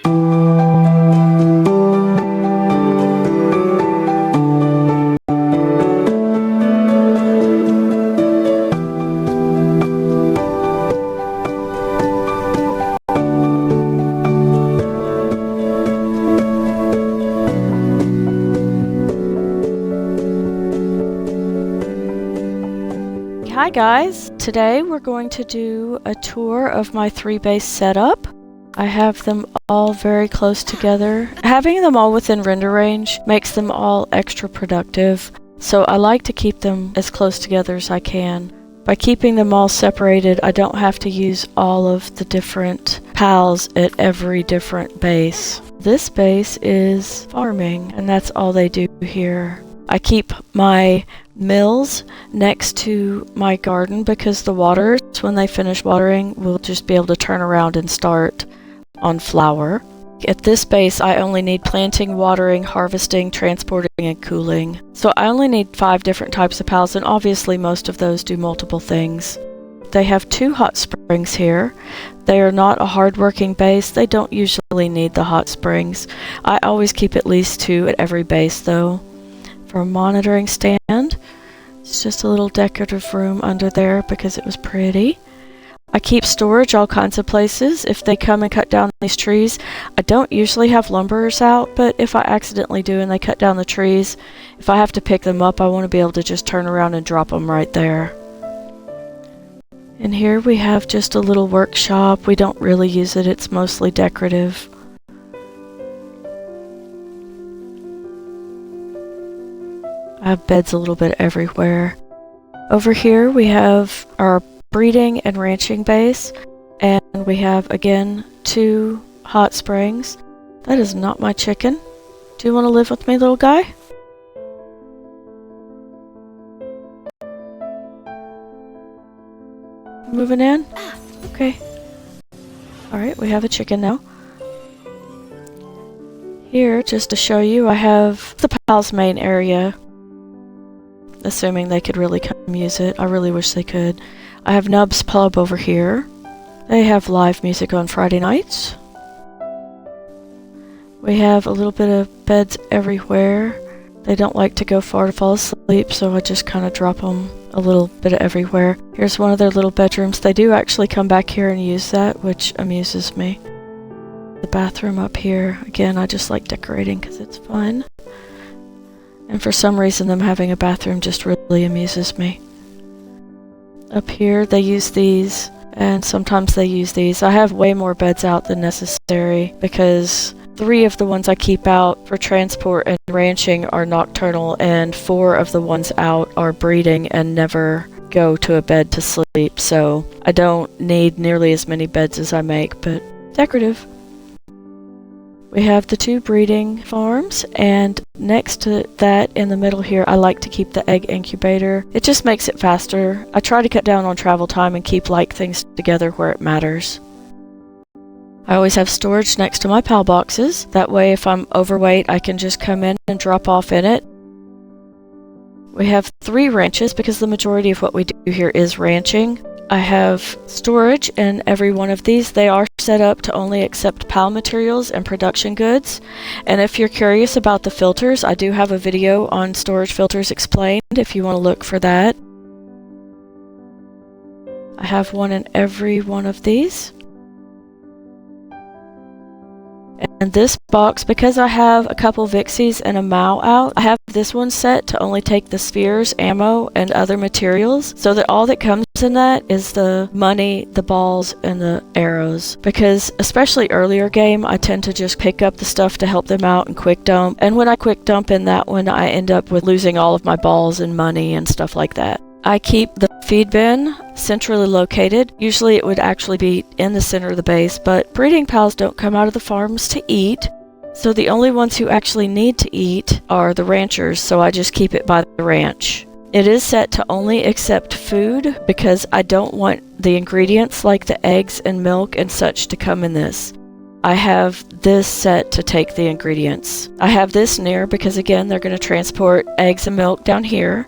Hi guys! Today we're going to do a tour of my 3-base setup. I have them all very close together. Having them all within render range makes them all extra productive, so I like to keep them as close together as I can. By keeping them all separated, I don't have to use all of the different PALs at every different base. This base is farming, and that's all they do here. I keep my mills next to my garden because the waters, when they finish watering, will just be able to turn around and start on flower. At this base, I only need planting, watering, harvesting, transporting, and cooling. So I only need 5 different types of PALs, and obviously most of those do multiple things. They have 2 hot springs here. They are not a hard-working base. They don't usually need the hot springs. I always keep at least 2 at every base though. For a monitoring stand, it's just a little decorative room under there because it was pretty. I keep storage all kinds of places. If they come and cut down these trees, I don't usually have lumberers out, but if I accidentally do and they cut down the trees, if I have to pick them up, I want to be able to just turn around and drop them right there. And here we have just a little workshop. We don't really use it, it's mostly decorative. I have beds a little bit everywhere. Over here we have our breeding and ranching base, and we have again 2 hot springs. That is not my chicken. Do you want to live with me, little guy? Moving in? Okay. Alright, we have a chicken now. Here, just to show you, I have the PAL's main area. Assuming they could really come use it. I really wish they could. I have Nub's Pub over here. They have live music on Friday nights. We have a little bit of beds everywhere. They don't like to go far to fall asleep, so I just kind of drop them a little bit everywhere. Here's one of their little bedrooms. They do actually come back here and use that, which amuses me. The bathroom up here. Again, I just like decorating because it's fun. And for some reason, them having a bathroom just really amuses me. Up here, they use these, and sometimes they use these. I have way more beds out than necessary because 3 of the ones I keep out for transport and ranching are nocturnal, and 4 of the ones out are breeding and never go to a bed to sleep. So I don't need nearly as many beds as I make, but decorative. We have the 2 breeding farms, and next to that in the middle here, I like to keep the egg incubator. It just makes it faster. I try to cut down on travel time and keep things together where it matters. I always have storage next to my Palboxes. That way if I'm overweight, I can just come in and drop off in it. We have 3 ranches because the majority of what we do here is ranching. I have storage in every one of these. They are set up to only accept PAL materials and production goods. And if you're curious about the filters, I do have a video on storage filters explained if you want to look for that. I have one in every one of these. And this box, because I have a couple Vixies and a Mao out, I have this one set to only take the spheres, ammo, and other materials, so that all that comes in that is the money, the balls, and the arrows. Because especially earlier game, I tend to just pick up the stuff to help them out and quick dump, and when I quick dump in that one, I end up with losing all of my balls and money and stuff like that. I keep the feed bin centrally located. Usually it would actually be in the center of the base, but breeding PALs don't come out of the farms to eat, so the only ones who actually need to eat are the ranchers, so I just keep it by the ranch. It is set to only accept food because I don't want the ingredients like the eggs and milk and such to come in this. I have this set to take the ingredients. I have this near because again they're going to transport eggs and milk down here.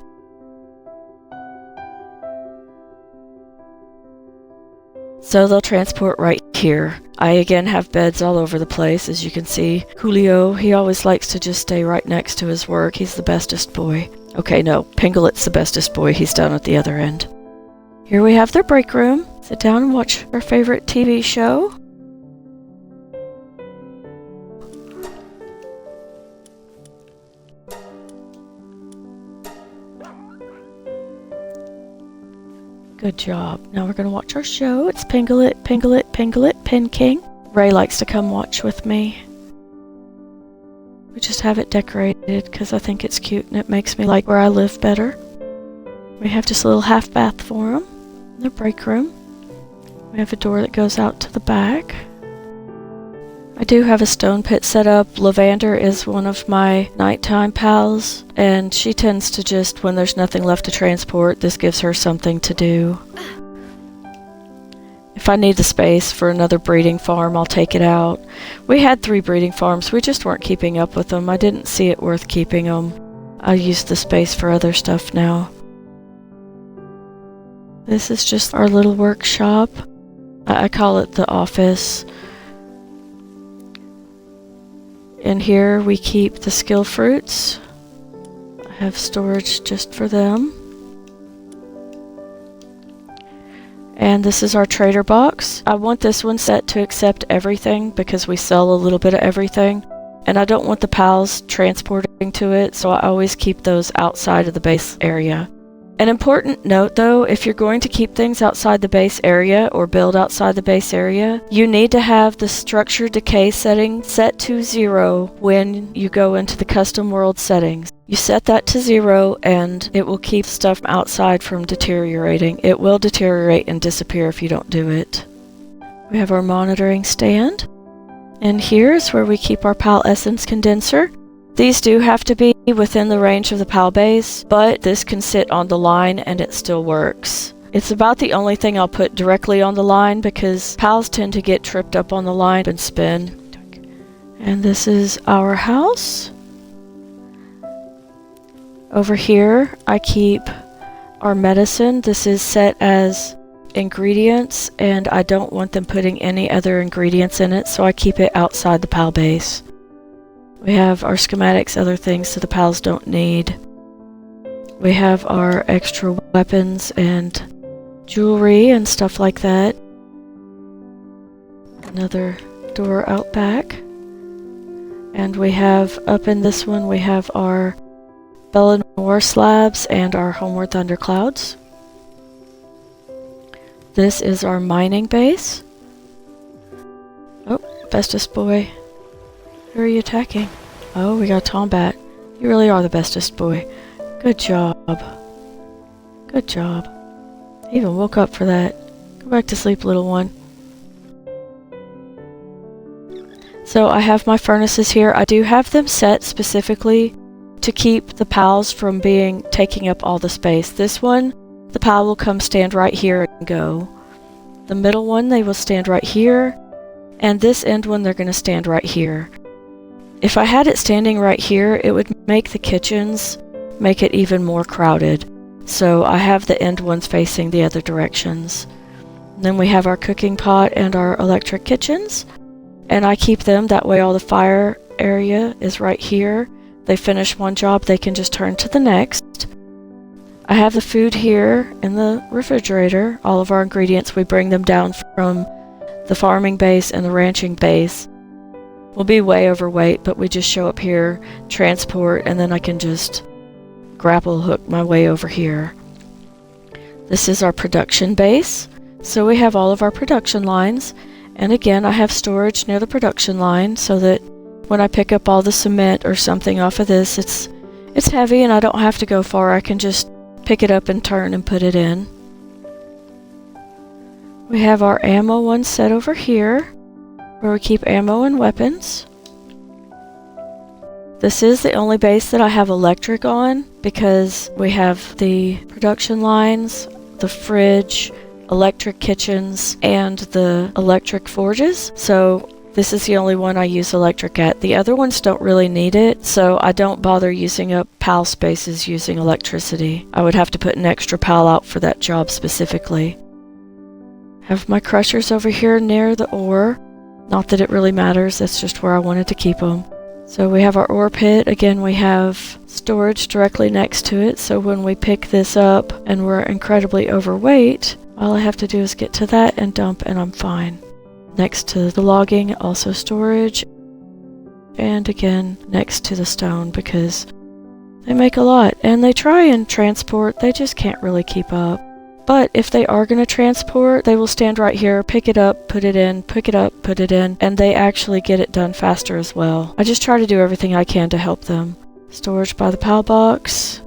So they'll transport right here. I again have beds all over the place, as you can see. Julio, he always likes to just stay right next to his work. He's the bestest boy. Okay, no, Pinglet's the bestest boy. He's down at the other end. Here we have their break room. Sit down and watch our favorite TV show. Good job. Now we're going to watch our show. It's Pinglet, Pinglet, Pinglet, Pin King. Ray likes to come watch with me. We just have it decorated because I think it's cute and it makes me like where I live better. We have just a little half bath for them in the break room. We have a door that goes out to the back. I do have a stone pit set up. Lavander is one of my nighttime pals, and she tends to just, when there's nothing left to transport, this gives her something to do. If I need the space for another breeding farm, I'll take it out. We had 3 breeding farms. We just weren't keeping up with them. I didn't see it worth keeping them. I use the space for other stuff now. This is just our little workshop. I call it the office. In here we keep the skill fruits. I have storage just for them. And this is our trader box. I want this one set to accept everything because we sell a little bit of everything. And I don't want the pals transporting to it, so I always keep those outside of the base area. An important note though, if you're going to keep things outside the base area or build outside the base area, you need to have the structure decay setting set to 0 when you go into the custom world settings. You set that to 0 and it will keep stuff outside from deteriorating. It will deteriorate and disappear if you don't do it. We have our monitoring stand. And here's where we keep our PAL Essence condenser. These do have to be within the range of the PAL base, but this can sit on the line and it still works. It's about the only thing I'll put directly on the line because PALs tend to get tripped up on the line and spin. And this is our house. Over here I keep our medicine. This is set as ingredients and I don't want them putting any other ingredients in it, so I keep it outside the PAL base. We have our schematics, other things so the pals don't need. We have our extra weapons and jewelry and stuff like that. Another door out back. And we have, up in this one, we have our Bellinor slabs and our Homeward Thunderclouds. This is our mining base. Oh, bestest boy. Who are you attacking? Oh, we got Tombat. You really are the bestest boy. Good job. Good job. He even woke up for that. Go back to sleep, little one. So I have my furnaces here. I do have them set specifically to keep the pals from taking up all the space. This one, the pal will come stand right here and go. The middle one, they will stand right here. And this end one, they're going to stand right here. If I had it standing right here, it would make the kitchens make it even more crowded. So I have the end ones facing the other directions. And then we have our cooking pot and our electric kitchens. And I keep them, that way all the fire area is right here. They finish one job, they can just turn to the next. I have the food here in the refrigerator. All of our ingredients, we bring them down from the farming base and the ranching base. We'll be way overweight, but we just show up here, transport, and then I can just grapple hook my way over here. This is our production base. So we have all of our production lines. And again, I have storage near the production line so that when I pick up all the cement or something off of this, it's heavy and I don't have to go far. I can just pick it up and turn and put it in. We have our ammo one set over here, where we keep ammo and weapons. This is the only base that I have electric on because we have the production lines, the fridge, electric kitchens, and the electric forges. So this is the only one I use electric at. The other ones don't really need it, so I don't bother using up PAL spaces using electricity. I would have to put an extra PAL out for that job specifically. Have my crushers over here near the ore. Not that it really matters, that's just where I wanted to keep them. So we have our ore pit. Again, we have storage directly next to it, so when we pick this up and we're incredibly overweight, all I have to do is get to that and dump and I'm fine. Next to the logging, also storage. And again, next to the stone because they make a lot. And they try and transport, they just can't really keep up. But if they are going to transport, they will stand right here, pick it up, put it in, pick it up, put it in, and they actually get it done faster as well. I just try to do everything I can to help them. Storage by the Palbox.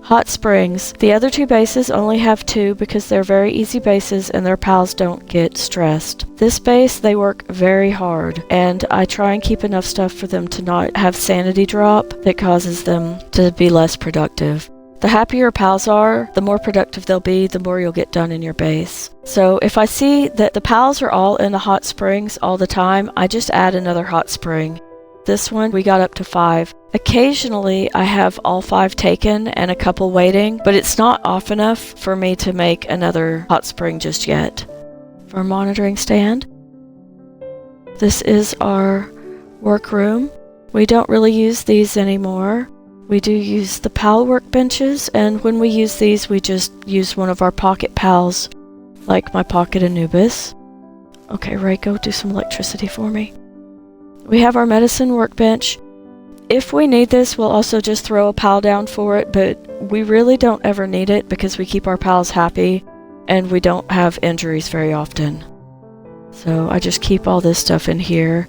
Hot springs. The other two bases only have 2 because they're very easy bases and their pals don't get stressed. This base, they work very hard, and I try and keep enough stuff for them to not have sanity drop that causes them to be less productive. The happier pals are, the more productive they'll be, the more you'll get done in your base. So if I see that the pals are all in the hot springs all the time, I just add another hot spring. This one, we got up to 5. Occasionally, I have all 5 taken and a couple waiting, but it's not often enough for me to make another hot spring just yet. For a monitoring stand, this is our workroom. We don't really use these anymore. We do use the PAL workbenches, and when we use these, we just use one of our pocket pals, like my pocket Anubis. Okay, Ray, go do some electricity for me. We have our medicine workbench. If we need this, we'll also just throw a pal down for it, but we really don't ever need it because we keep our pals happy, and we don't have injuries very often. So I just keep all this stuff in here,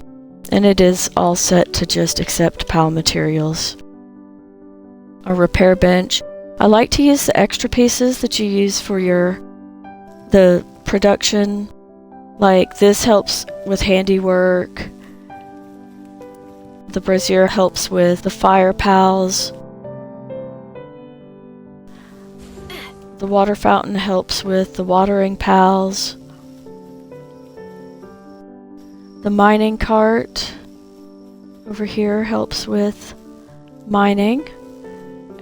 and it is all set to just accept pal materials. A repair bench. I like to use the extra pieces that you use for the production. Like this helps with handiwork. The brazier helps with the fire pals. The water fountain helps with the watering pals. The mining cart over here helps with mining.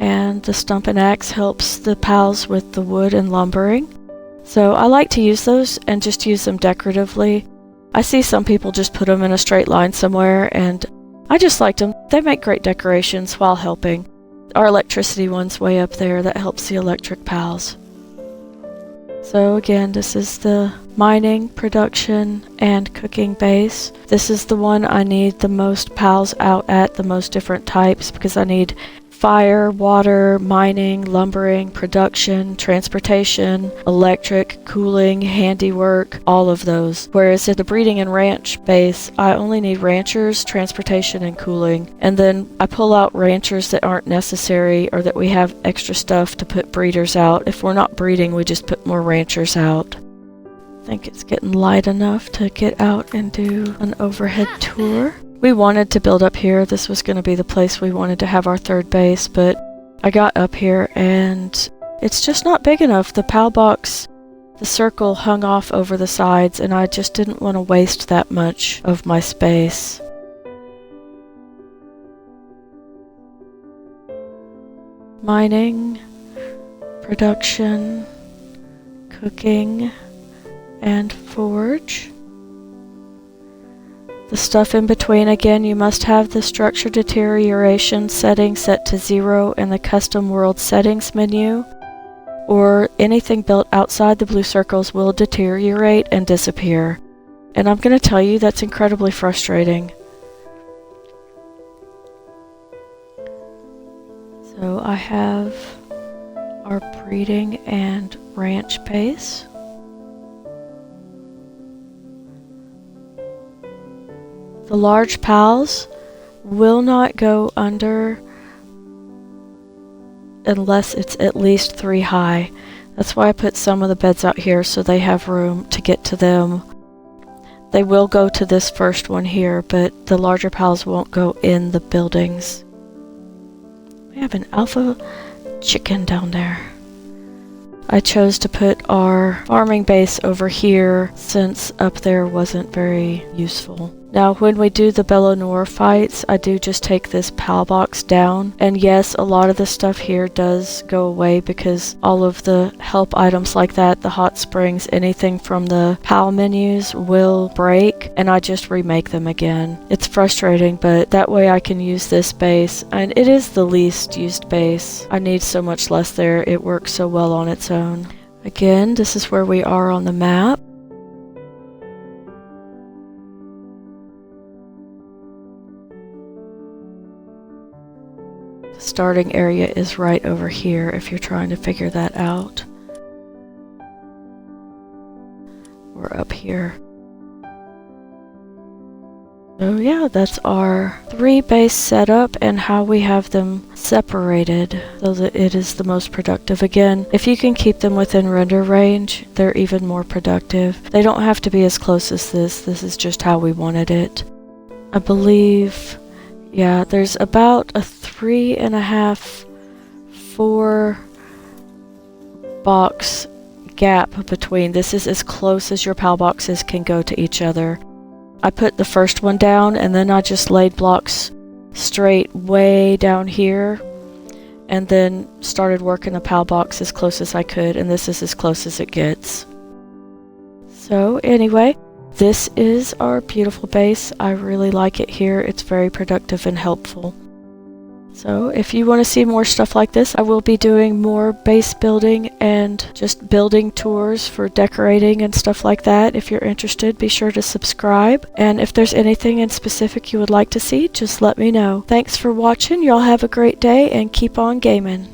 And the stump and axe helps the pals with the wood and lumbering. So I like to use those and just use them decoratively. I see some people just put them in a straight line somewhere, and I just liked them. They make great decorations while helping. Our electricity one's way up there, that helps the electric pals. So again, this is the mining, production, and cooking base. This is the one I need the most pals out at, the most different types, because I need fire, water, mining, lumbering, production, transportation, electric, cooling, handiwork, all of those. Whereas at the breeding and ranch base, I only need ranchers, transportation, and cooling. And then I pull out ranchers that aren't necessary or that we have extra stuff to put breeders out. If we're not breeding, we just put more ranchers out. I think it's getting light enough to get out and do an overhead tour. We wanted to build up here. This was going to be the place we wanted to have our third base, but I got up here and it's just not big enough. The Palbox, the circle hung off over the sides, and I just didn't want to waste that much of my space. Mining, production, cooking, and forge. The stuff in between, again, you must have the structure deterioration setting set to 0 in the custom world settings menu, or anything built outside the blue circles will deteriorate and disappear. And I'm going to tell you, that's incredibly frustrating. So I have our breeding and ranch base. The large pals will not go under unless it's at least 3 high. That's why I put some of the beds out here so they have room to get to them. They will go to this first one here, but the larger pals won't go in the buildings. We have an alpha chicken down there. I chose to put our farming base over here since up there wasn't very useful. Now, when we do the Bellanor fights, I do just take this PAL box down. And yes, a lot of the stuff here does go away because all of the help items like that, the hot springs, anything from the PAL menus will break, and I just remake them again. It's frustrating, but that way I can use this base, and it is the least used base. I need so much less there. It works so well on its own. Again, this is where we are on the map. The starting area is right over here if you're trying to figure that out. We're up here. So yeah, that's our 3 base setup and how we have them separated so that it is the most productive. Again, if you can keep them within render range, they're even more productive. They don't have to be as close as this. This is just how we wanted it. I believe, yeah, there's about a 3.5, 4 box gap between. This is as close as your PAL boxes can go to each other. I put the first one down and then I just laid blocks straight way down here and then started working the PAL box as close as I could, and this is as close as it gets. So anyway, this is our beautiful base. I really like it here. It's very productive and helpful. So if you want to see more stuff like this, I will be doing more base building and just building tours for decorating and stuff like that. If you're interested, be sure to subscribe. And if there's anything in specific you would like to see, just let me know. Thanks for watching. Y'all have a great day and keep on gaming.